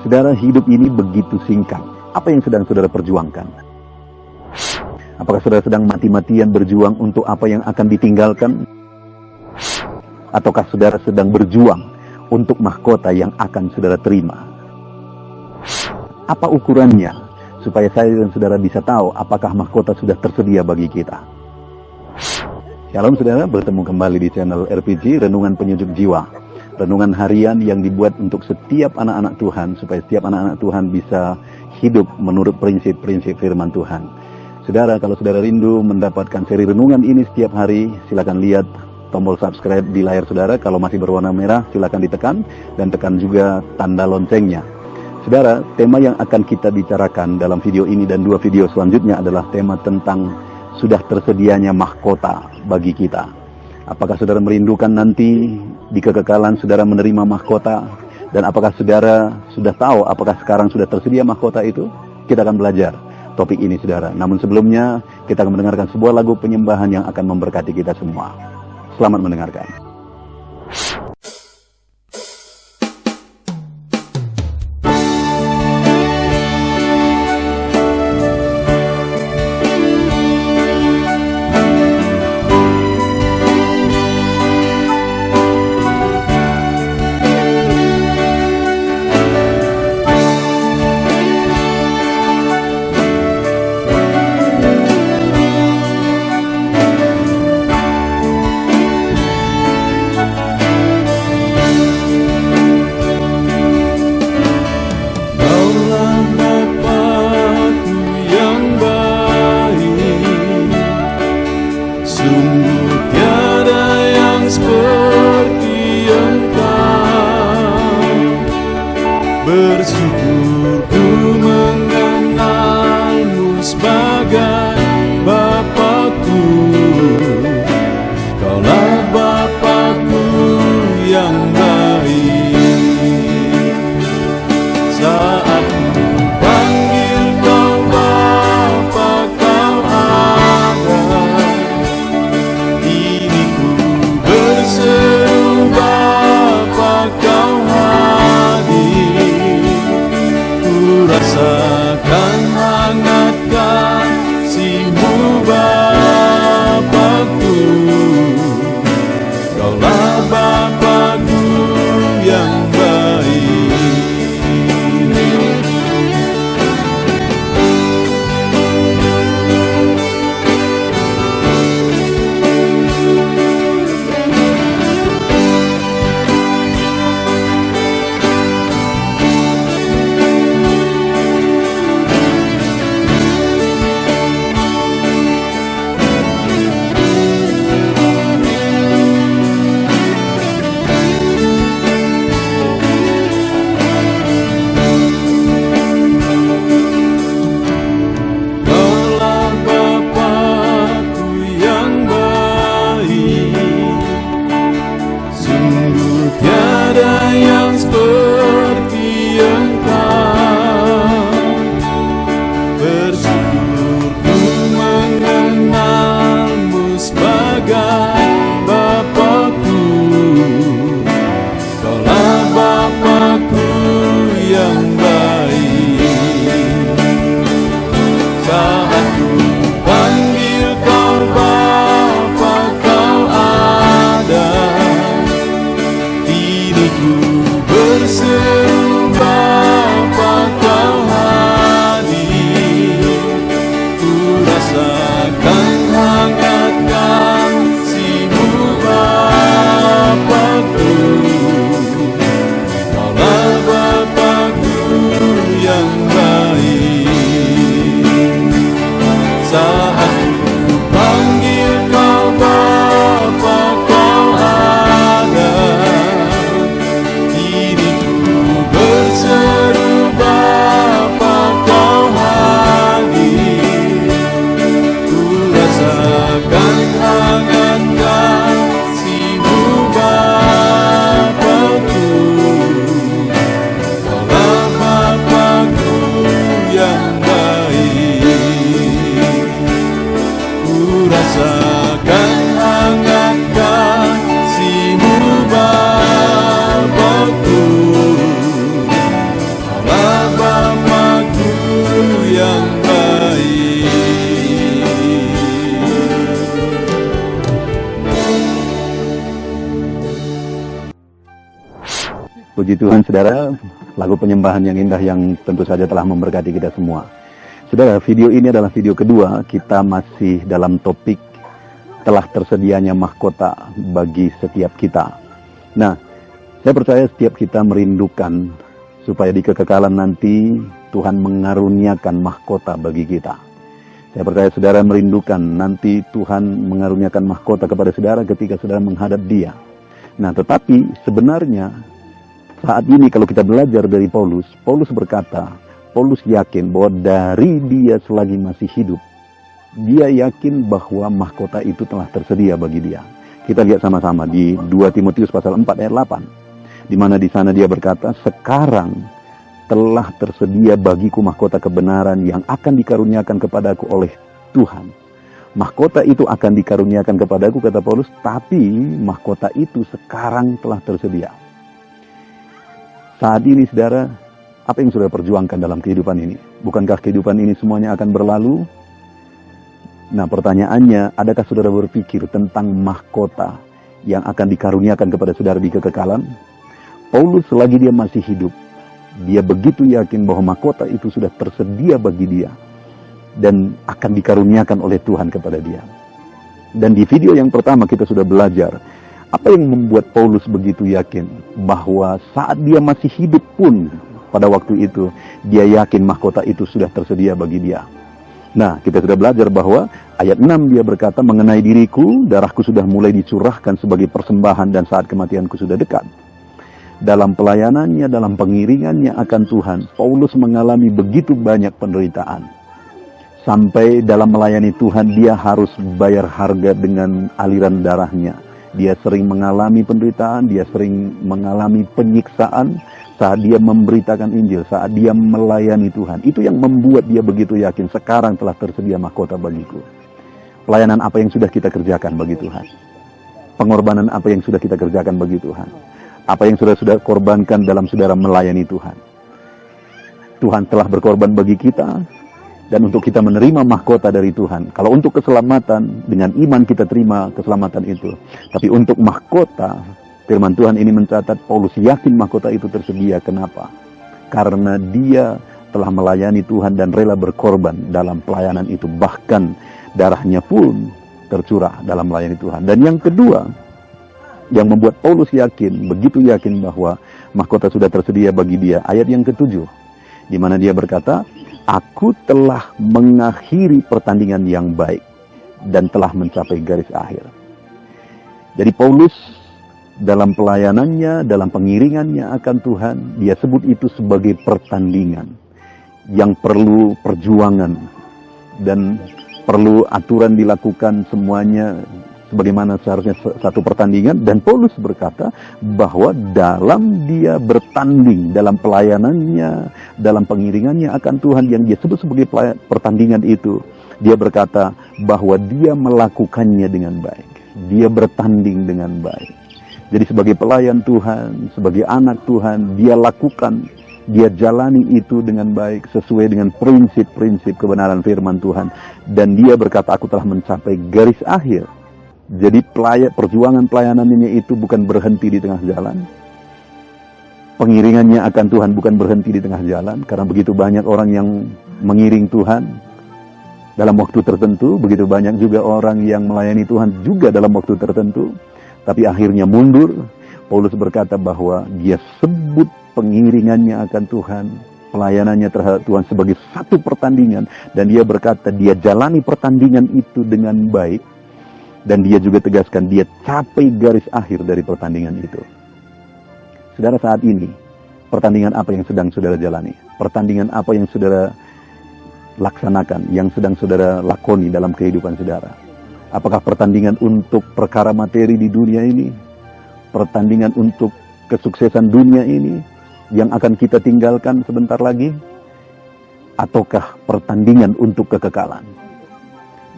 Saudara, hidup ini begitu singkat. Apa yang sedang saudara perjuangkan? Apakah saudara sedang mati-matian berjuang untuk apa yang akan ditinggalkan? Ataukah saudara sedang berjuang untuk mahkota yang akan saudara terima? Apa ukurannya? Supaya saya dan saudara bisa tahu apakah mahkota sudah tersedia bagi kita. Shalom saudara, bertemu kembali di channel RPG, Renungan Penyejuk Jiwa. Renungan harian yang dibuat untuk setiap anak-anak Tuhan, supaya setiap anak-anak Tuhan bisa hidup menurut prinsip-prinsip firman Tuhan. Saudara, kalau saudara rindu mendapatkan seri renungan ini setiap hari, silakan lihat tombol subscribe di layar saudara. Kalau masih berwarna merah, silakan ditekan, dan tekan juga tanda loncengnya. Saudara, tema yang akan kita bicarakan dalam video ini dan dua video selanjutnya adalah tema tentang sudah tersedianya mahkota bagi kita. Apakah saudara merindukan nanti di kekekalan saudara menerima mahkota? Dan apakah saudara sudah tahu apakah sekarang sudah tersedia mahkota itu? Kita akan belajar topik ini saudara. Namun sebelumnya kita akan mendengarkan sebuah lagu penyembahan yang akan memberkati kita semua. Selamat mendengarkan. Puji Tuhan saudara, lagu penyembahan yang indah yang tentu saja telah memberkati kita semua. Saudara, video ini adalah video kedua, kita masih dalam topik telah tersedianya mahkota bagi setiap kita. Nah, saya percaya setiap kita merindukan supaya di kekekalan nanti Tuhan mengaruniakan mahkota bagi kita. Saya percaya saudara merindukan nanti Tuhan mengaruniakan mahkota kepada saudara ketika saudara menghadap Dia. Nah, tetapi sebenarnya saat ini kalau kita belajar dari Paulus berkata, Paulus yakin bahwa dari dia selagi masih hidup, dia yakin bahwa mahkota itu telah tersedia bagi dia. Kita lihat sama-sama di 2 Timotius pasal 4 ayat 8. Di mana di sana dia berkata, sekarang telah tersedia bagiku mahkota kebenaran yang akan dikaruniakan kepadaku oleh Tuhan. Mahkota itu akan dikaruniakan kepadaku, kata Paulus, tapi mahkota itu sekarang telah tersedia. Saat ini saudara, apa yang saudara perjuangkan dalam kehidupan ini? Bukankah kehidupan ini semuanya akan berlalu? Nah, pertanyaannya, adakah saudara berpikir tentang mahkota yang akan dikaruniakan kepada saudara di kekekalan? Paulus selagi dia masih hidup, dia begitu yakin bahwa mahkota itu sudah tersedia bagi dia dan akan dikaruniakan oleh Tuhan kepada dia. Dan di video yang pertama kita sudah belajar apa yang membuat Paulus begitu yakin bahwa saat dia masih hidup pun pada waktu itu dia yakin mahkota itu sudah tersedia bagi dia. Nah, kita sudah belajar bahwa ayat 6 dia berkata, mengenai diriku, darahku sudah mulai dicurahkan sebagai persembahan dan saat kematianku sudah dekat. Dalam pelayanannya, dalam pengiringannya akan Tuhan, Paulus mengalami begitu banyak penderitaan. Sampai dalam melayani Tuhan dia harus bayar harga dengan aliran darahnya. Dia sering mengalami penderitaan, dia sering mengalami penyiksaan saat dia memberitakan Injil, saat dia melayani Tuhan. Itu yang membuat dia begitu yakin, sekarang telah tersedia mahkota bagiku. Pelayanan apa yang sudah kita kerjakan bagi Tuhan? Pengorbanan apa yang sudah kita kerjakan bagi Tuhan? Apa yang sudah korbankan dalam saudara melayani Tuhan? Tuhan telah berkorban bagi kita, dan untuk kita menerima mahkota dari Tuhan. Kalau untuk keselamatan, dengan iman kita terima keselamatan itu. Tapi untuk mahkota, firman Tuhan ini mencatat, Paulus yakin mahkota itu tersedia. Kenapa? Karena dia telah melayani Tuhan dan rela berkorban dalam pelayanan itu. Bahkan darahnya pun tercurah dalam melayani Tuhan. Dan yang kedua, yang membuat Paulus yakin, begitu yakin bahwa mahkota sudah tersedia bagi dia. Ayat yang ke-7, di mana dia berkata, aku telah mengakhiri pertandingan yang baik dan telah mencapai garis akhir. Jadi Paulus dalam pelayanannya, dalam pengiringannya akan Tuhan, dia sebut itu sebagai pertandingan yang perlu perjuangan dan perlu aturan dilakukan semuanya sebagaimana seharusnya satu pertandingan. Dan Paulus berkata bahwa dalam dia bertanding, dalam pelayanannya, dalam pengiringannya akan Tuhan yang dia sebut sebagai pertandingan itu, dia berkata bahwa dia melakukannya dengan baik. Dia bertanding dengan baik. Jadi sebagai pelayan Tuhan, sebagai anak Tuhan, dia lakukan, dia jalani itu dengan baik sesuai dengan prinsip-prinsip kebenaran firman Tuhan. Dan dia berkata, aku telah mencapai garis akhir. Jadi perjuangan pelayanannya itu bukan berhenti di tengah jalan. Pengiringannya akan Tuhan bukan berhenti di tengah jalan. Karena begitu banyak orang yang mengiring Tuhan dalam waktu tertentu. Begitu banyak juga orang yang melayani Tuhan juga dalam waktu tertentu. Tapi akhirnya mundur. Paulus berkata bahwa dia sebut pengiringannya akan Tuhan, pelayanannya terhadap Tuhan sebagai satu pertandingan. Dan dia berkata dia jalani pertandingan itu dengan baik. Dan dia juga tegaskan, dia capai garis akhir dari pertandingan itu. Saudara, saat ini, pertandingan apa yang sedang saudara jalani? Pertandingan apa yang saudara laksanakan, yang sedang saudara lakoni dalam kehidupan saudara? Apakah pertandingan untuk perkara materi di dunia ini? Pertandingan untuk kesuksesan dunia ini yang akan kita tinggalkan sebentar lagi? Ataukah pertandingan untuk kekekalan?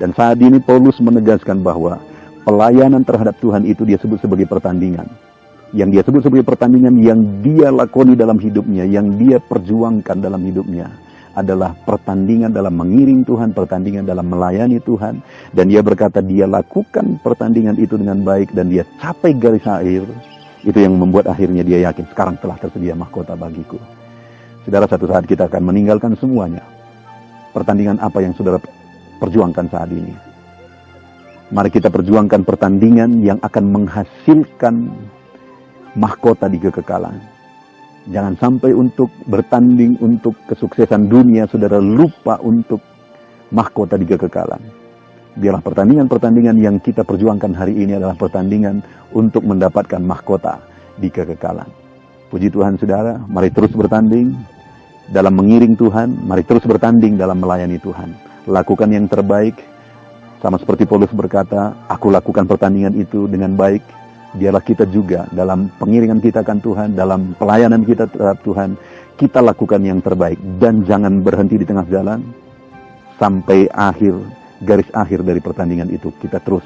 Dan saat ini Paulus menegaskan bahwa pelayanan terhadap Tuhan itu dia sebut sebagai pertandingan. Yang dia sebut sebagai pertandingan yang dia lakoni dalam hidupnya, yang dia perjuangkan dalam hidupnya, adalah pertandingan dalam mengiring Tuhan, pertandingan dalam melayani Tuhan. Dan dia berkata dia lakukan pertandingan itu dengan baik dan dia capai garis akhir. Itu yang membuat akhirnya dia yakin, sekarang telah tersedia mahkota bagiku. Saudara, satu saat kita akan meninggalkan semuanya. Pertandingan apa yang saudara perjuangkan saat ini? Mari kita perjuangkan pertandingan yang akan menghasilkan mahkota di kekekalan. Jangan sampai untuk bertanding untuk kesuksesan dunia, saudara lupa untuk mahkota di kekekalan. Biarlah pertandingan-pertandingan yang kita perjuangkan hari ini adalah pertandingan untuk mendapatkan mahkota di kekekalan. Puji Tuhan saudara, mari terus bertanding dalam mengiring Tuhan, mari terus bertanding dalam melayani Tuhan. Lakukan yang terbaik, sama seperti Paulus berkata, aku lakukan pertandingan itu dengan baik. Biarlah kita juga dalam pengiringan kita akan Tuhan, dalam pelayanan kita terhadap Tuhan, kita lakukan yang terbaik. Dan jangan berhenti di tengah jalan, sampai garis akhir dari pertandingan itu. Kita terus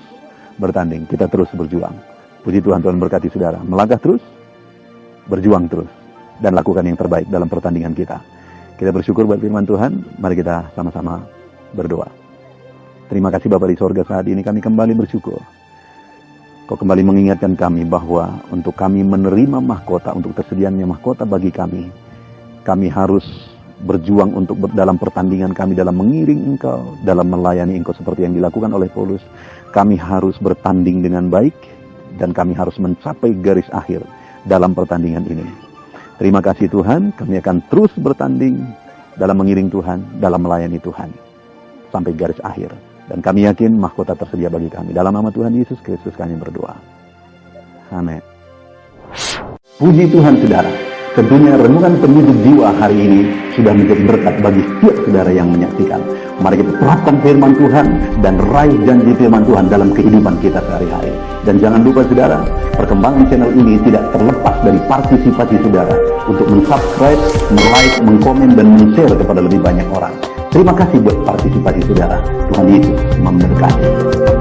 bertanding, kita terus berjuang. Puji Tuhan, Tuhan berkati saudara. Melangkah terus, berjuang terus, dan lakukan yang terbaik dalam pertandingan kita. Kita bersyukur buat firman Tuhan. Mari kita sama-sama berdoa. Terima kasih Bapa di sorga, saat ini kami kembali bersyukur. Kau kembali mengingatkan kami bahwa untuk kami menerima mahkota, untuk tersedianya mahkota bagi kami harus berjuang untuk dalam pertandingan kami, dalam mengiring Engkau, dalam melayani Engkau seperti yang dilakukan oleh Paulus. Kami harus bertanding dengan baik, dan kami harus mencapai garis akhir dalam pertandingan ini. Terima kasih Tuhan, kami akan terus bertanding dalam mengiring Tuhan, dalam melayani Tuhan, sampai garis akhir. Dan kami yakin mahkota tersedia bagi kami. Dalam nama Tuhan Yesus Kristus kami berdoa. Amin. Puji Tuhan saudara. Tentunya renungan penyujuk jiwa hari ini sudah menjadi berkat bagi setiap saudara yang menyaksikan. Mari kita terapkan firman Tuhan dan raih janji firman Tuhan dalam kehidupan kita sehari-hari. Dan jangan lupa saudara, perkembangan channel ini tidak terlepas dari partisipasi saudara untuk mensubscribe, like, mengkomen, dan men-share kepada lebih banyak orang. Terima kasih buat partisipasi saudara. Tuhan Yesus memberkati.